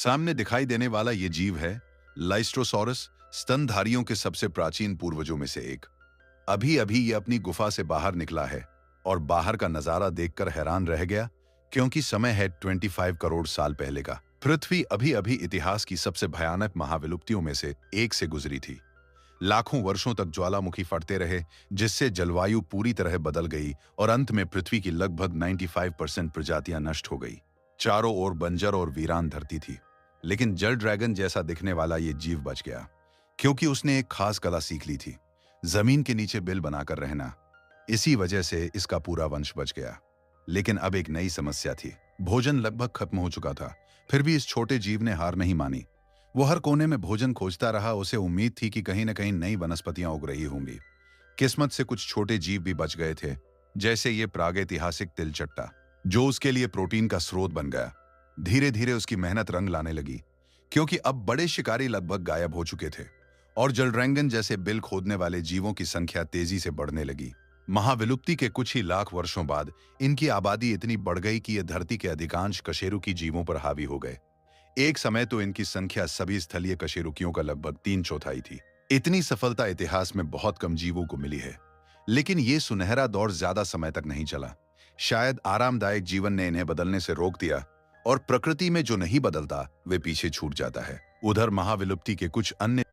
सामने दिखाई देने वाला ये जीव है लाइस्ट्रोसॉरस, स्तनधारियों के सबसे प्राचीन पूर्वजों में से एक। अभी अभी ये अपनी गुफा से बाहर निकला है और बाहर का नजारा देखकर हैरान रह गया, क्योंकि समय है 25 करोड़ साल पहले का। पृथ्वी अभी अभी इतिहास की सबसे भयानक महाविलुप्तियों में से एक से गुजरी थी। लाखों वर्षों तक ज्वालामुखी फटते रहे, जिससे जलवायु पूरी तरह बदल गई और अंत में पृथ्वी की लगभग 95% प्रजातियां नष्ट हो गई। चारों ओर बंजर और वीरान धरती थी, लेकिन जल ड्रैगन जैसा दिखने वाला ये जीव बच गया, क्योंकि उसने एक खास कला सीख ली थी, जमीन के नीचे बिल बनाकर रहना। इसी वजह से इसका पूरा वंश बच गया। लेकिन अब एक नई समस्या थी। भोजन लगभग खत्म हो चुका था, फिर भी इस छोटे जीव ने हार नहीं मानी। वो हर कोने में भोजन खोजता रहा। उसे उम्मीद थी कि कहीं न कहीं नई वनस्पतियां उग रही होंगी। किस्मत से कुछ छोटे जीव भी बच गए थे, जैसे ये प्रागैतिहासिक तिलचट्टा, जो उसके लिए प्रोटीन का स्रोत बन गया। धीरे धीरे उसकी मेहनत रंग लाने लगी, क्योंकि अब बड़े शिकारी लगभग गायब हो चुके थे और जलड्रैगन जैसे बिल खोदने वाले जीवों की संख्या तेजी से बढ़ने लगी। महाविलुप्ति के कुछ ही लाख वर्षों बाद इनकी आबादी इतनी बढ़ गई कि ये धरती के अधिकांश कशेरुकी जीवों पर हावी हो गए। एक समय तो इनकी संख्या सभी स्थलीय कशेरुकियों का लगभग 3/4 थी। इतनी सफलता इतिहास में बहुत कम जीवों को मिली है। लेकिन ये सुनहरा दौर ज्यादा समय तक नहीं चला। शायद आरामदायक जीवन ने इन्हें बदलने से रोक दिया, और प्रकृति में जो नहीं बदलता वे पीछे छूट जाता है। उधर महाविलुप्ति के कुछ अन्य